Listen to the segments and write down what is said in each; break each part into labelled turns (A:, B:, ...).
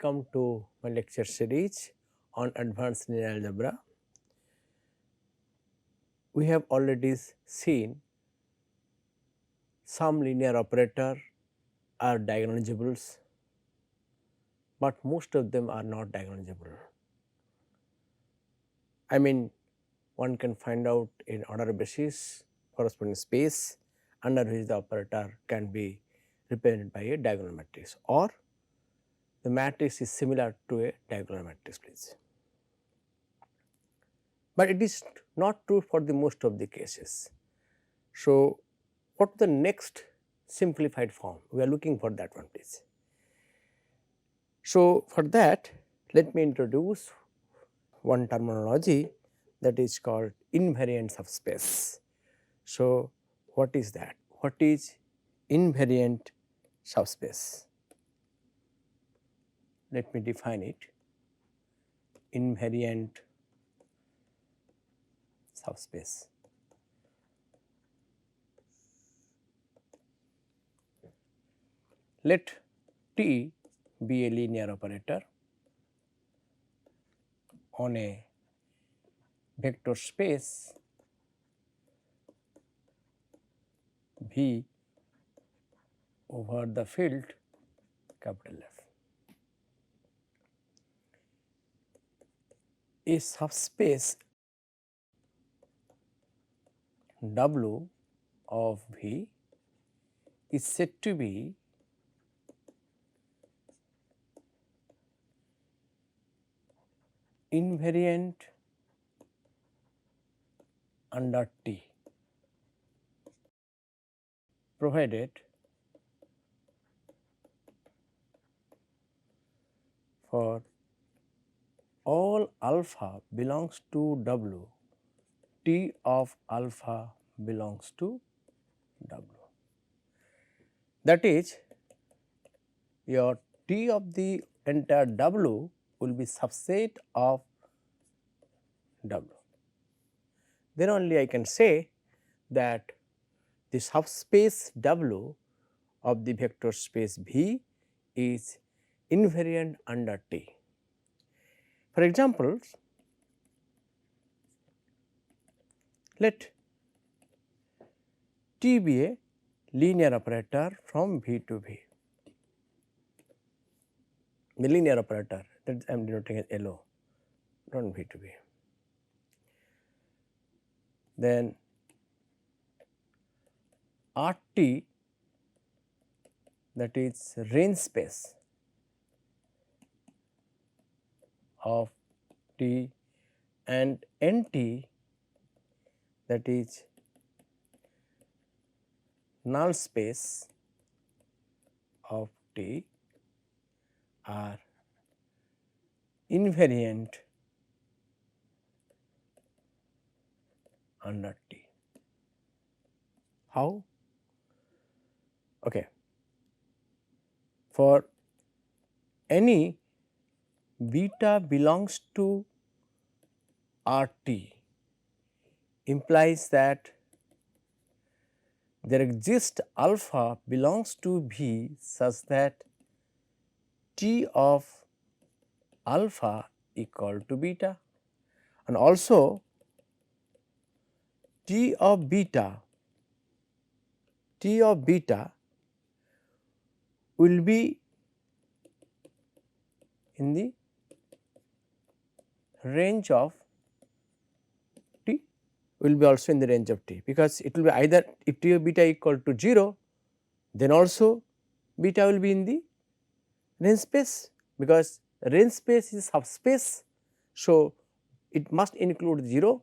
A: welcome to my lecture series on advanced linear algebra. We have already seen some linear operator are diagonalizables, but most of them are not diagonalizable. I mean, one can find out in order basis corresponding space under which the operator can be represented by a diagonal matrix, or the matrix is similar to a diagonal matrix please. But it is not true for the most of the cases. So, what the next simplified form? We are looking for that one please. So, for that let me introduce one terminology that is called invariant subspace. So, what is that? What is invariant subspace? Let me define it. Invariant subspace. Let T be a linear operator on a vector space V over the field capital F. A subspace W of V is said to be invariant under T, provided for all alpha belongs to W, T of alpha belongs to W. That is, your T of the entire W will be subset of W. Then only I can say that the subspace W of the vector space V is invariant under T. For example, let T be a linear operator from V to V. The linear operator that I am denoting as LO, not V to V. Then RT, that is range space of T, and NT, that is null space of T, are invariant under T. How? Okay. For any beta belongs to RT implies that there exists alpha belongs to V such that T of alpha equal to beta, and also T of beta will be in the range of T, will be also in the range of T, because it will be either if T of beta equal to 0, then also beta will be in the range space, because range space is subspace. So, it must include 0.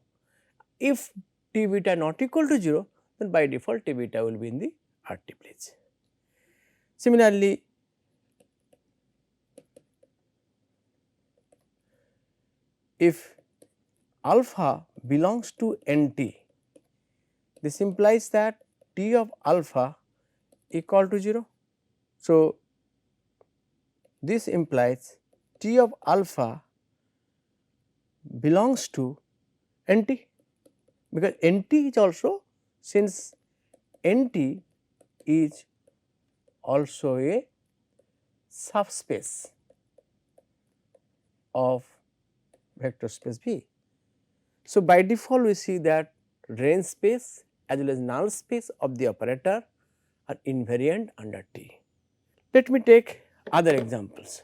A: If T beta not equal to 0, then by default T beta will be in the RT place. Similarly, if alpha belongs to NT, this implies that T of alpha equal to 0. So, this implies T of alpha belongs to NT, because NT is also, since NT is also a subspace of vector space V. So, by default we see that range space as well as null space of the operator are invariant under T. Let me take other examples.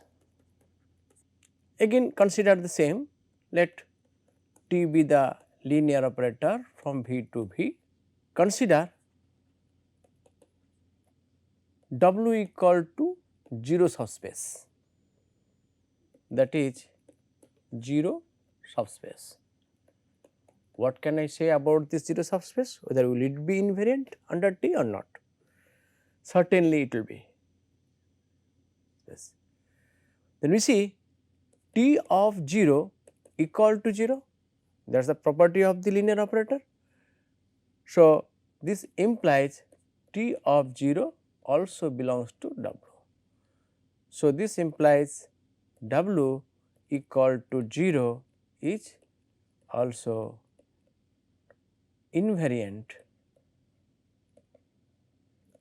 A: Again consider the same, let T be the linear operator from V to V. Consider W equal to 0 subspace, that is 0 subspace. What can I say about this 0 subspace? Whether will it be invariant under T or not? Certainly it will be. Yes. Then we see T of 0 equal to 0, that is the property of the linear operator. So, this implies T of 0 also belongs to W. So, this implies W equal to 0 is also invariant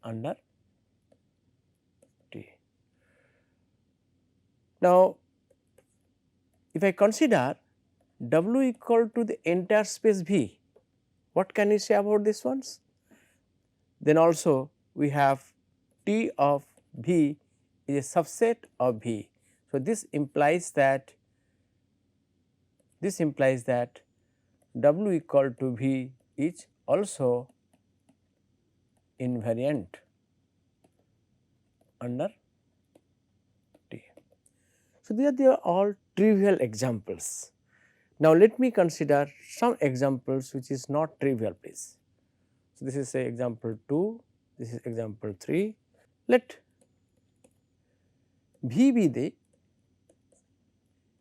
A: under T. Now, if I consider W equal to the entire space V, what can we say about this ones? Then also we have T of V is a subset of V. So, this implies that W equal to V is also invariant under T. So, they are all trivial examples. Now, let me consider some examples which is not trivial, please. So, this is say example 2, this is example 3. Let V be the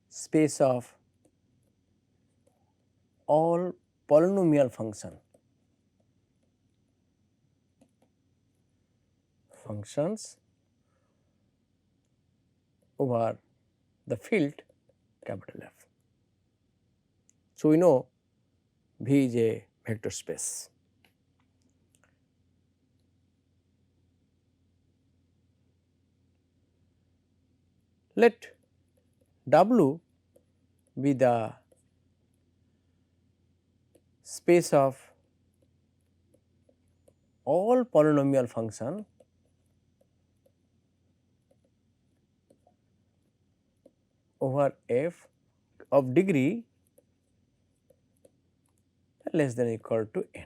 A: space of all polynomial functions over the field capital F. So, we know V is a vector space. Let W be the space of all polynomial function over F of degree less than or equal to n.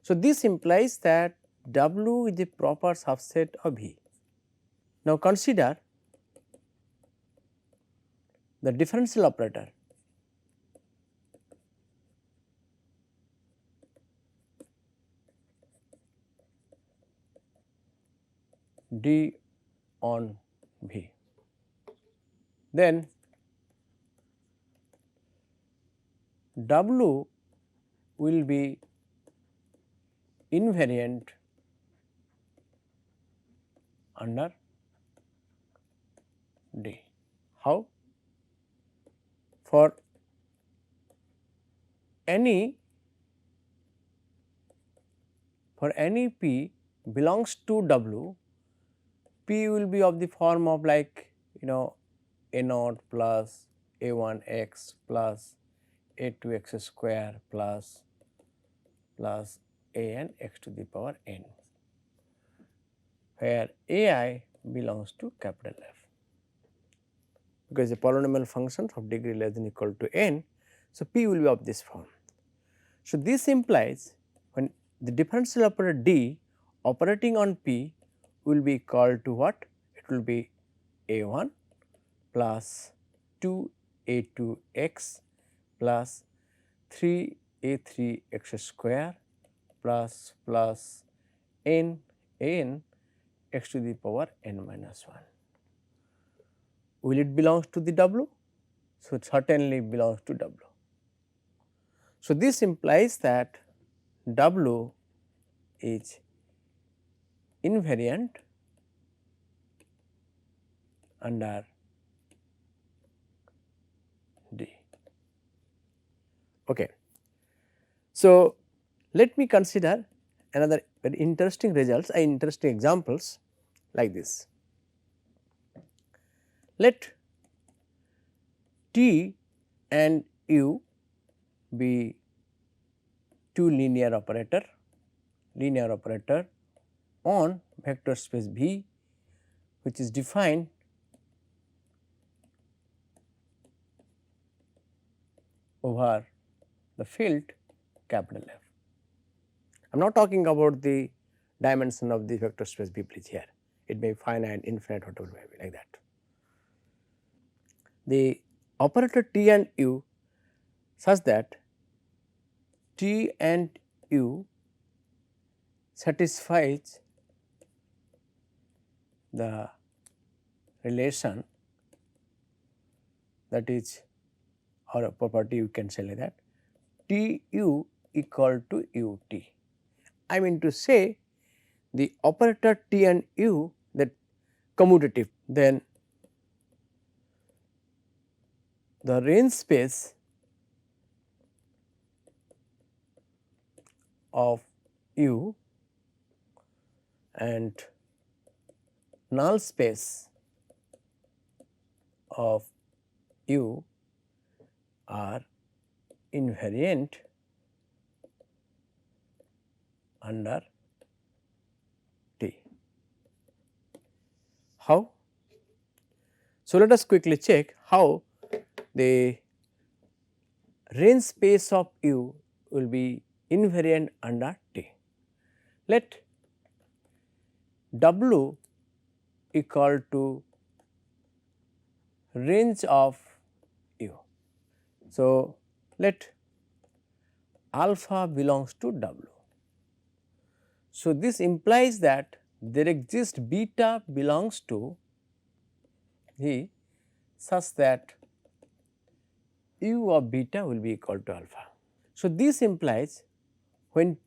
A: So, this implies that W is the proper subset of V. Now, consider the differential operator D on V. Then W will be invariant under D. How? For any P belongs to W, P will be of the form of like A naught plus A1 x plus A2 x square plus A n x to the power n, where AI belongs to capital F, because the polynomial functions of degree less than or equal to n. So, P will be of this form. So, this implies when the differential operator D operating on P will be equal to what? It will be A1 plus 2 A2 x plus 3 A3 x square plus n x to the power n minus 1. Will it belongs to the W? So, it certainly belongs to W. So, this implies that W is invariant under D. Okay. So, let me consider another very interesting results, interesting examples like this. Let T and U be two linear operator on vector space V, which is defined over the field capital F. I am not talking about the dimension of the vector space V please here, it may be finite, infinite, whatever may be like that. The operator T and U such that T and U satisfies the relation, that is, or a property you can say like that, T U equal to U T. I mean to say the operator T and U, that commutative, then the range space of U and null space of U are invariant under T. How? So, let us quickly check how the range space of U will be invariant under T. Let W equal to range of U. So, let alpha belongs to W. So, this implies that there exists beta belongs to V such that U of beta will be equal to alpha. So, this implies when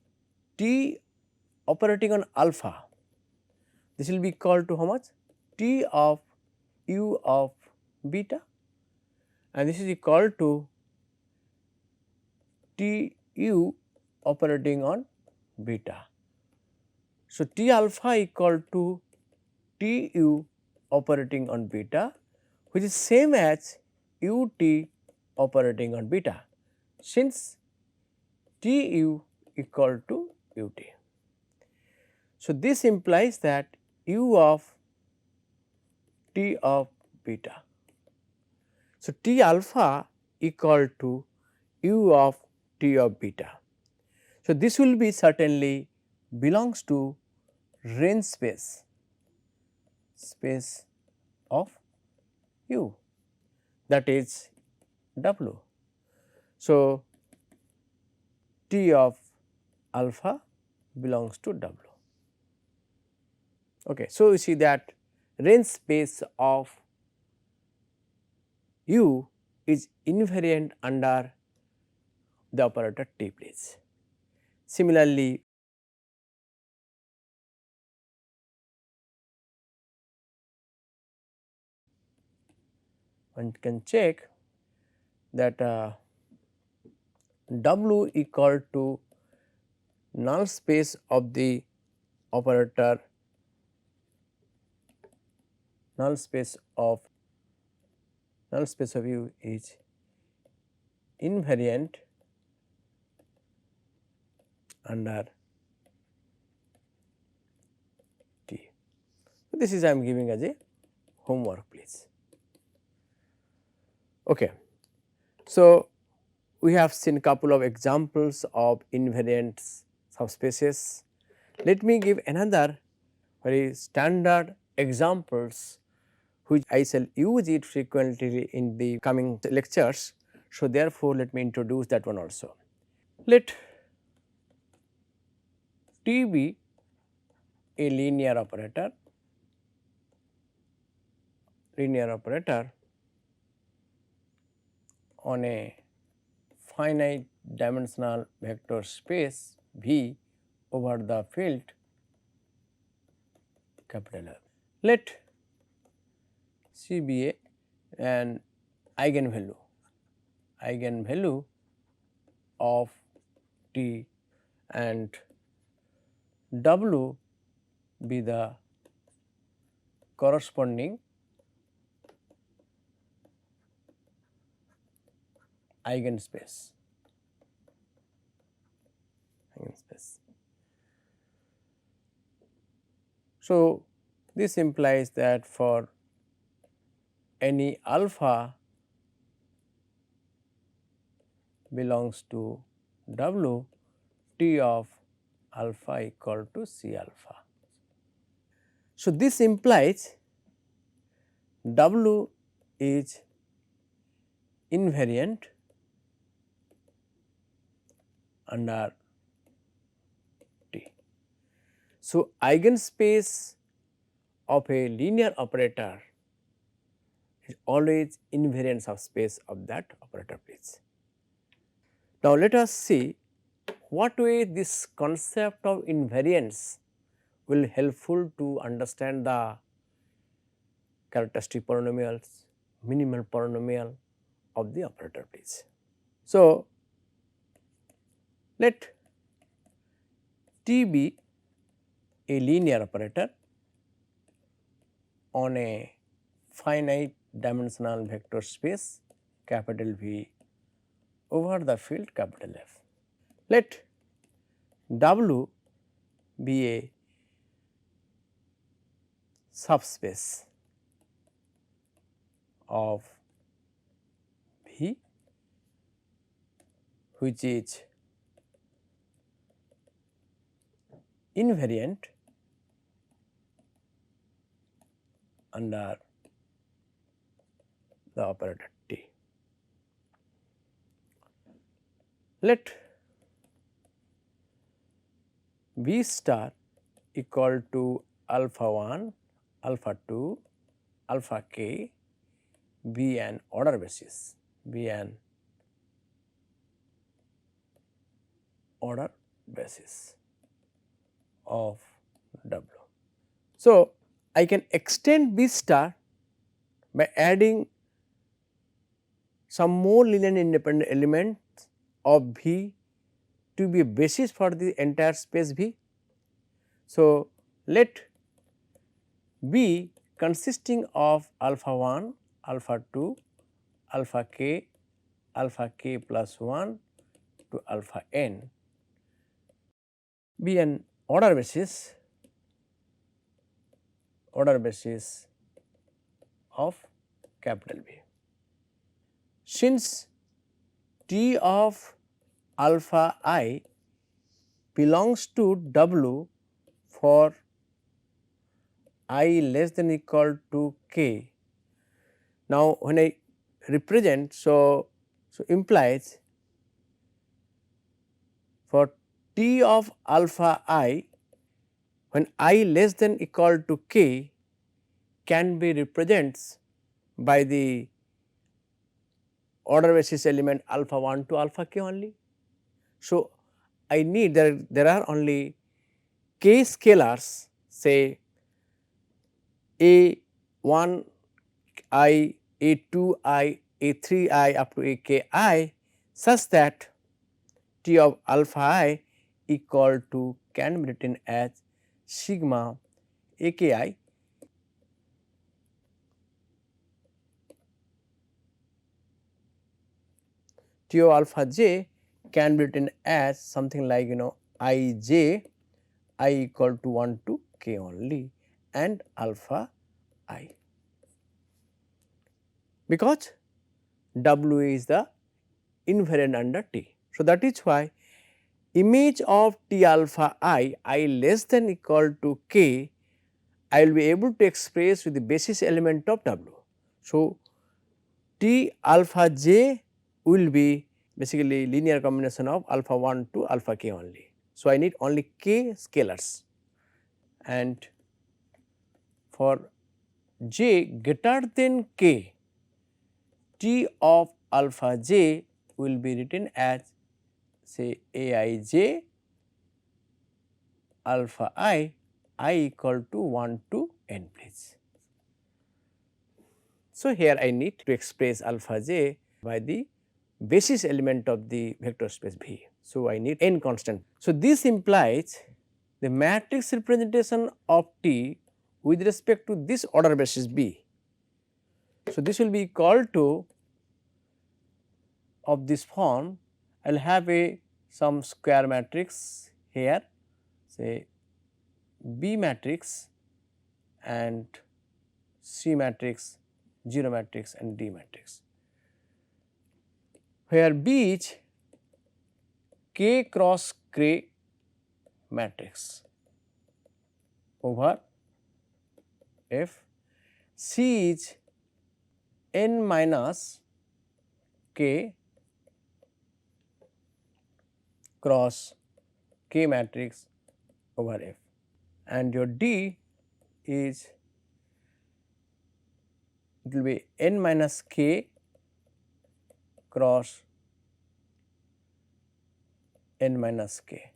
A: T operating on alpha, this will be equal to how much? T of U of beta, and this is equal to T U operating on beta. So, T alpha equal to T U operating on beta, which is same as U T operating on beta, since T U equal to U T. So, this implies that U of T of beta. So, T alpha equal to U of T of beta. So, this will be certainly belongs to range space of U, that is W. So, T of alpha belongs to W. Okay. So, you see that range space of U is invariant under the operator T please. Similarly, one can check that W equal to null space of the operator, null space of U is invariant under T. So, this is I am giving as a homework please. Okay. So, we have seen couple of examples of invariant subspaces. Let me give another very standard examples which I shall use it frequently in the coming lectures. So, therefore, let me introduce that one also. Let T be a linear operator on a finite dimensional vector space V over the field capital F. Let C be an eigenvalue of T and W be the corresponding eigenspace. So, this implies that for any alpha belongs to W, T of alpha equal to C alpha. So, this implies W is invariant under T. So, eigenspace of a linear operator is always invariant subspace of that operator please. Now, let us see what way this concept of invariance will helpful to understand the characteristic polynomials, minimal polynomial of the operator please. So, let T be a linear operator on a finite dimensional vector space capital V over the field capital F. Let W be a subspace of V which is invariant under the operator T. Let V star equal to alpha 1, alpha 2, alpha k be an order basis, be an order basis of W. So, I can extend B star by adding some more linear independent elements of V to be a basis for the entire space V. So, let B consisting of alpha 1, alpha 2, alpha k plus 1 to alpha n be an order basis of capital V. Since T of alpha I belongs to W for I less than equal to k. Now, when I represent, so implies for T of alpha I when I less than equal to k can be represented by the order basis element alpha 1 to alpha k only. So, I need there are only k scalars say a 1 I, a 2 I, a 3 I up to a k I such that T of alpha I equal to can be written as sigma a k I T of alpha j can be written as something like I j I equal to 1 to k only and alpha I, because W is the invariant under T. So, that is why image of T alpha I less than equal to k I will be able to express with the basis element of W. So, T alpha j will be basically linear combination of alpha 1 to alpha k only. So, I need only k scalars, and for j greater than k, T of alpha j will be written as say a I j alpha I equal to 1 to n please. So, here I need to express alpha j by the basis element of the vector space V. So, I need n constant. So, this implies the matrix representation of T with respect to this order basis B. So, this will be equal to of this form, I will have a some square matrix here, say B matrix and C matrix, 0 matrix and D matrix, where B is K cross K matrix over F, C is n minus K cross K matrix over F, and your D is, it will be n minus K cross n minus K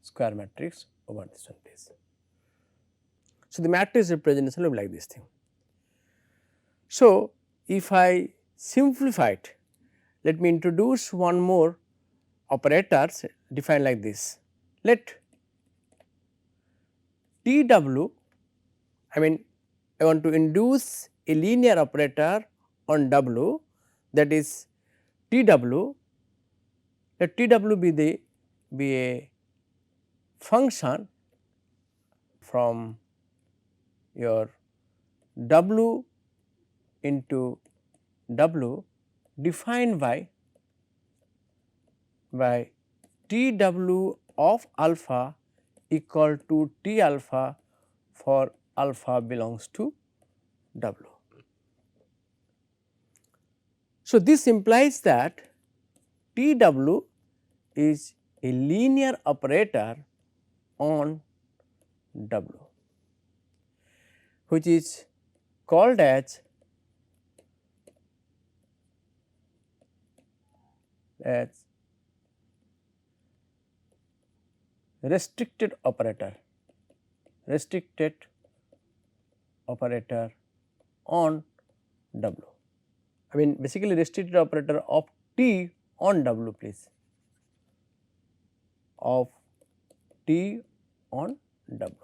A: square matrix over this one please. So, the matrix representation will be like this thing. So, if I simplify it, let me introduce one more operators defined like this. Let T w, I mean I want to induce a linear operator on w, that is T w, let T w be a function from your w into w defined by T w of alpha equal to T alpha for alpha belongs to w. So, this implies that T w is a linear operator on w, which is called as restricted operator on w. I mean basically restricted operator of T on w please, of T on w.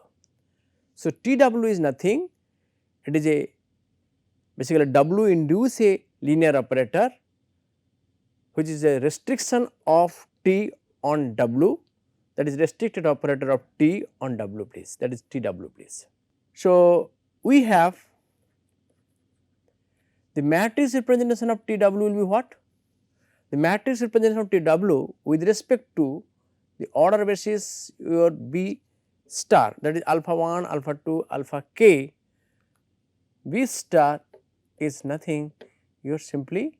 A: So, T w is nothing, it is a basically w induce a linear operator which is a restriction of T on w, that is restricted operator of T on w please, that is T w please. So, we have the matrix representation of T w will be what? The matrix representation of T w with respect to the order basis your B star, that is alpha 1, alpha 2, alpha k, B star is nothing, you are simply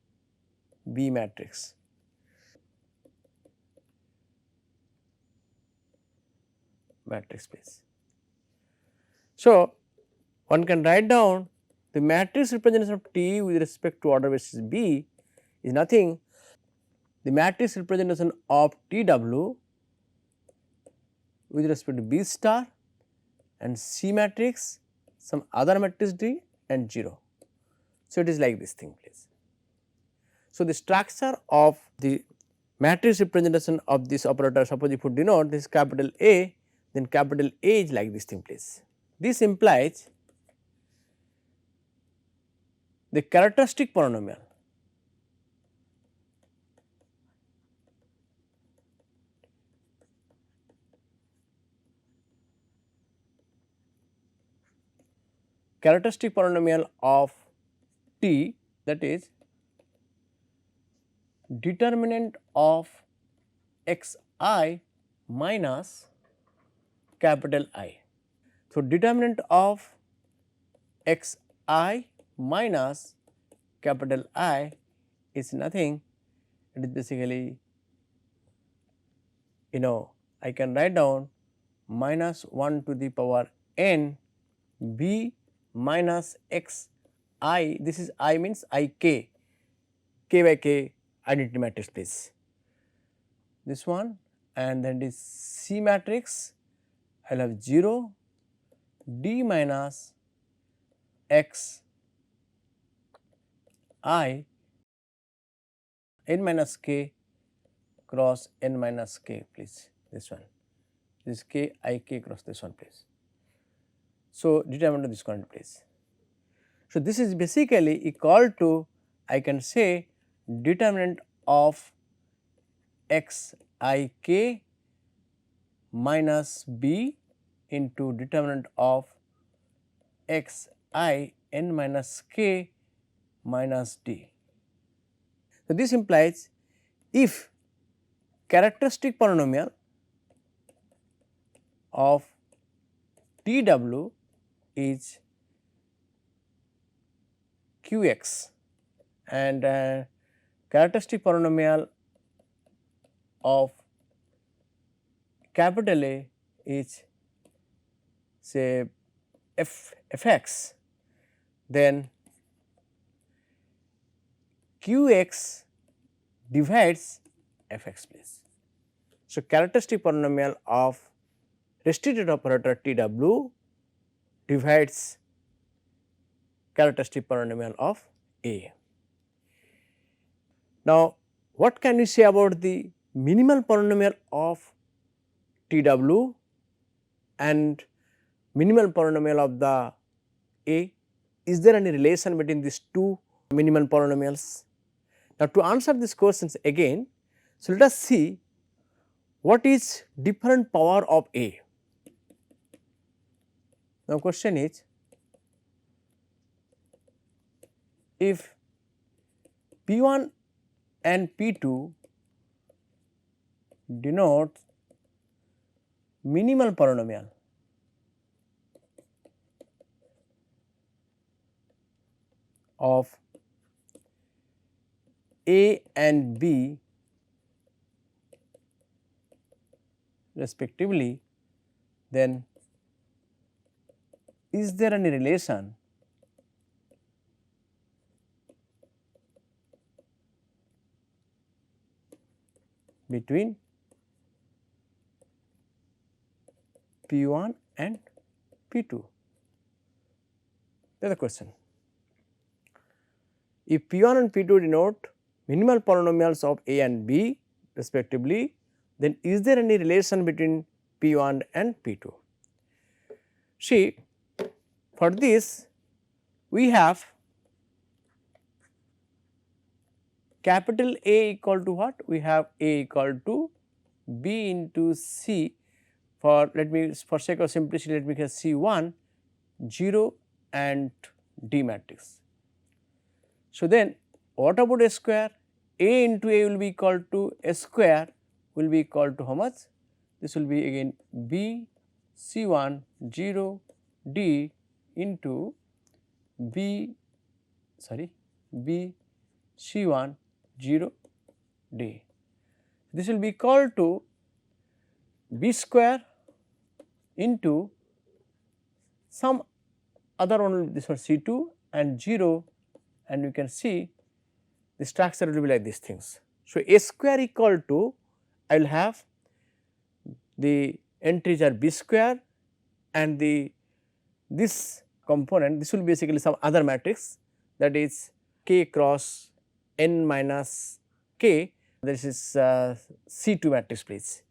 A: B matrix. Space. So, one can write down the matrix representation of T with respect to order basis B is nothing, the matrix representation of T w with respect to B star and C matrix, some other matrix D and 0. So, it is like this thing please. So, the structure of the matrix representation of this operator, suppose if you denote this capital A, then capital A is like this thing please. This implies the characteristic polynomial of T, that is determinant of x I minus capital I. So, determinant of x I minus capital I is nothing, it is basically I can write down minus 1 to the power n B minus x I, this is I means I k, k by k identity matrix please, this one, and then this C matrix I will have 0 D minus x I n minus k cross n minus k please, this one, this k I k cross this one please. So, determinant of this quantity please. So, this is basically equal to, I can say, determinant of x I k minus b into determinant of x I n minus k minus d. So, this implies if characteristic polynomial of T w is q x and characteristic polynomial of capital A is say f x, then q x divides f x please. So, characteristic polynomial of restricted operator T w divides characteristic polynomial of A. Now, what can you say about the minimal polynomial of T w and minimal polynomial of the A? Is there any relation between these two minimal polynomials? Now, to answer these questions again, so let us see what is different power of A. Now, question is, if P 1 and P 2 denote minimal polynomial of A and B respectively, then is there any relation between P 1 and P 2? That is the question. If P 1 and P 2 denote minimal polynomials of A and B respectively, then is there any relation between P 1 and P 2? See, for this we have capital A equal to what? We have A equal to B into C, for let me for sake of simplicity let me get C 1 0 and D matrix. So, then what about A square? A into A will be equal to A square will be equal to how much? This will be again B C 1 0 D into B C 1 0 D. This will be equal to B square into some other one, this one C 2 and 0, and you can see the structure will be like these things. So, A square equal to, I will have the entries are B square and this component, this will basically some other matrix, that is k cross n minus k, this is C 2 matrix please,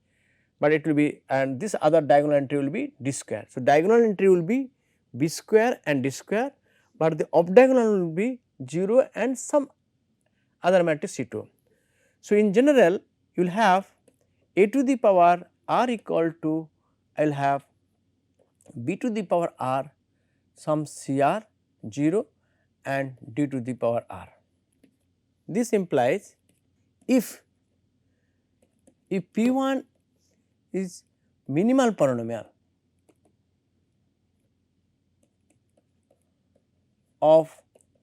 A: but it will be, and this other diagonal entry will be D square. So, diagonal entry will be B square and D square, but the off diagonal will be 0 and some other matrix C 2. So, in general you will have A to the power r equal to, I will have B to the power r some C r 0 and D to the power r. This implies if P 1 is minimal polynomial of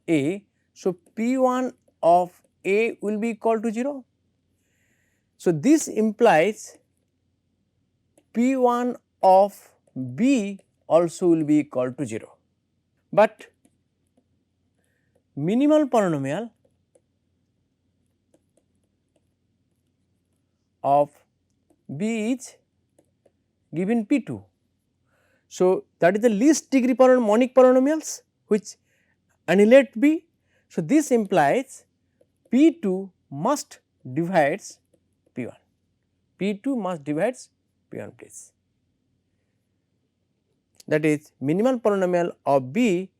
A: A, so P 1 of A will be equal to 0. So, this implies P 1 of B also will be equal to 0, but minimal polynomial of B is given P 2. So, that is the least degree monic polynomials which annihilate B. So, this implies P 2 must divides P 1, P 2 must divides P 1 please. That is minimal polynomial of B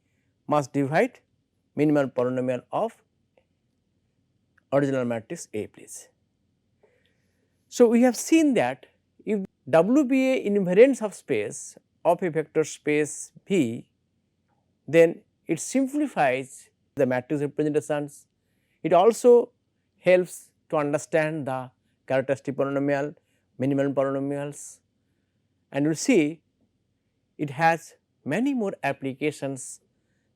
A: must divide minimal polynomial of original matrix A, please. So, we have seen that if W be a invariant subspace of a vector space V, then it simplifies the matrix representations. It also helps to understand the characteristic polynomial, minimal polynomials, and you will see it has many more applications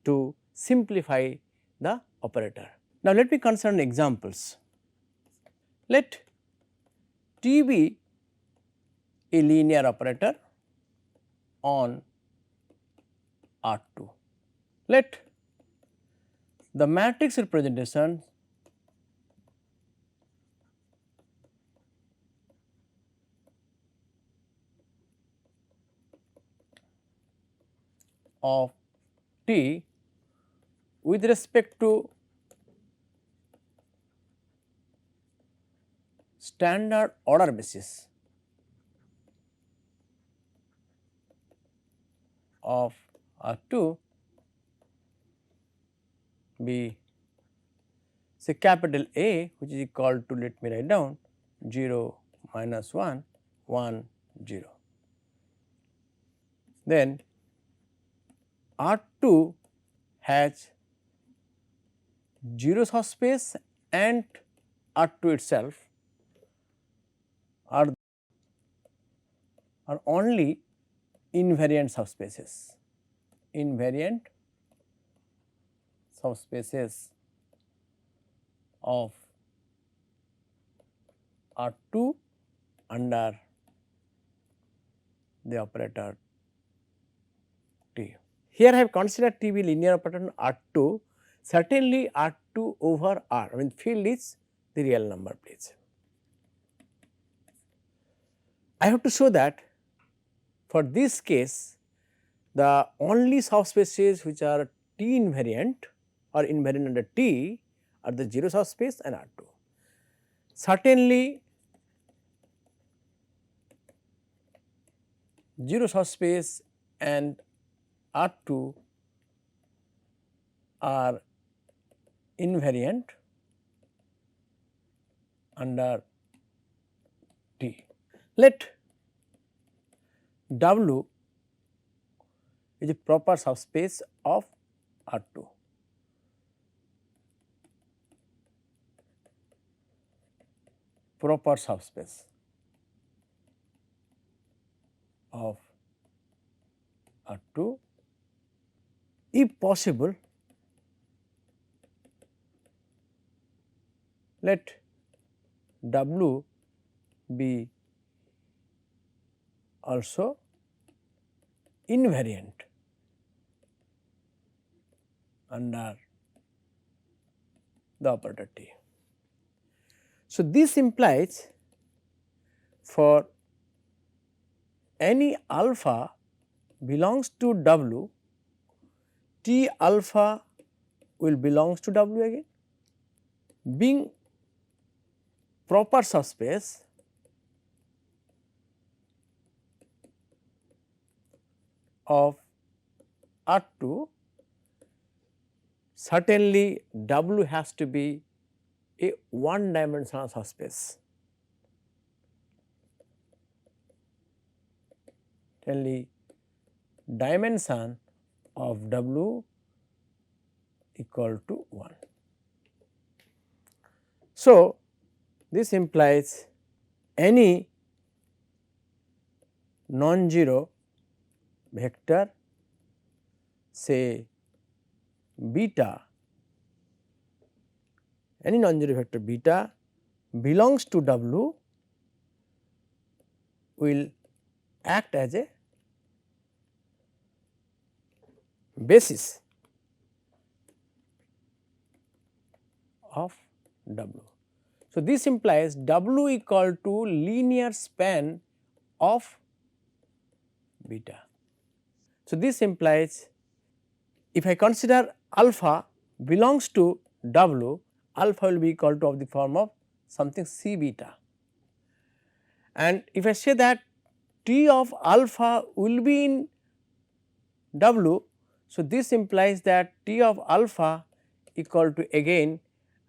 A: to simplify the operator. Now, let me consider examples. Let T be a linear operator on R2. Let the matrix representation of T with respect to standard order basis of R2 be say capital A, which is equal to, let me write down, 0 minus 1 1 0. Then R2 has 0 subspace and R2 itself are only invariant subspaces, invariant subspaces of R2 under the operator T. Here I have considered T be linear operator on R2, certainly R2 over R, I mean field is the real number, please. I have to show that for this case the only subspaces which are T invariant or invariant under T are the 0 subspace and R2. Certainly 0 subspace and R2 are invariant under T. Let W is a proper subspace of R2. Proper subspace of R2, if possible let W be also invariant under the operator T. So, this implies for any alpha belongs to W, T alpha will belongs to W again, being proper subspace of R2, certainly W has to be a one dimensional subspace. Certainly dimension of W equal to 1. So, this implies any non-zero vector say beta, any non-zero vector beta belongs to W will act as a basis of W. So, this implies W equal to linear span of beta. So, this implies if I consider alpha belongs to W, alpha will be equal to of the form of something C beta, and if I say that T of alpha will be in W, so this implies that T of alpha equal to again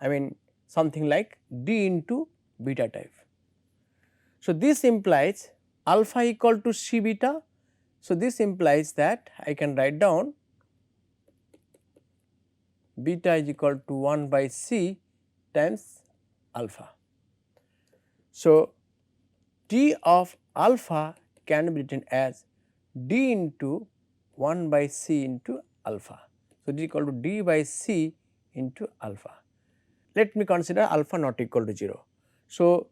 A: I mean something like d into beta type. So, this implies alpha equal to C beta. So, this implies that I can write down beta is equal to 1 by C times alpha. So, T of alpha can be written as d into 1 by C into alpha. So, this is equal to d by C into alpha. Let me consider alpha not equal to 0. So,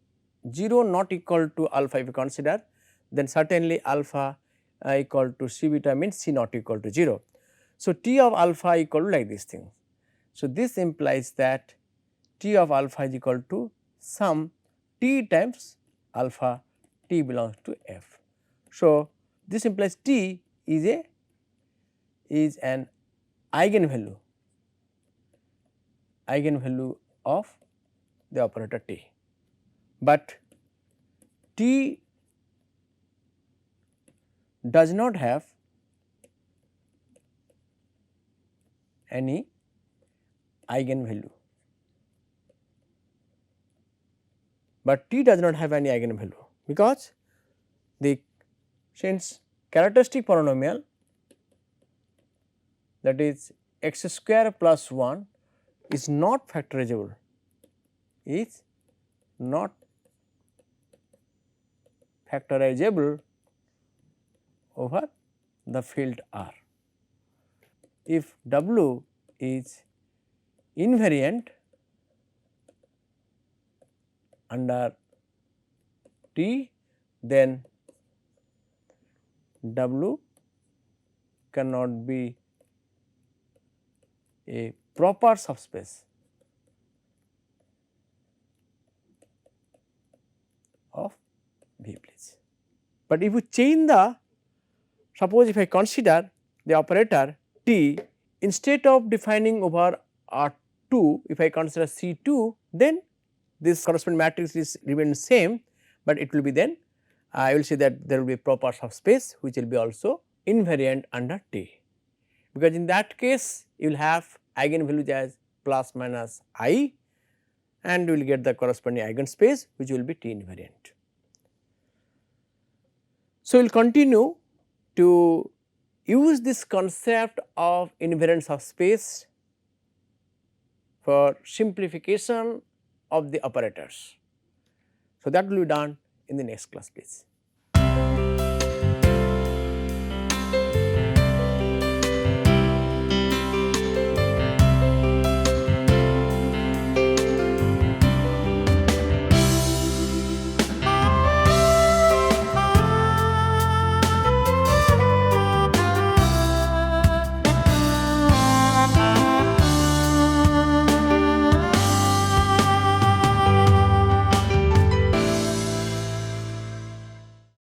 A: 0 not equal to alpha if you consider, then certainly alpha equal to C beta means C not equal to 0. So, T of alpha equal to like this thing. So, this implies that T of alpha is equal to sum T times alpha, T belongs to F. So, this implies T is an eigenvalue of the operator T, but T does not have any eigenvalue, because the since characteristic polynomial, that is x square plus 1 is not factorizable, over the field R. If W is invariant under T, then W cannot be a proper subspace of V place. But if you change the, suppose if I consider the operator T, instead of defining over R2, if I consider C2, then this corresponding matrix is remain same, but it will be then I will say that there will be a proper subspace which will be also invariant under T, because in that case you will have eigenvalues as plus minus I and you will get the corresponding eigenspace which will be T invariant. So, we will continue to use this concept of invariant subspace for simplification of the operators. So, that will be done in the next class please.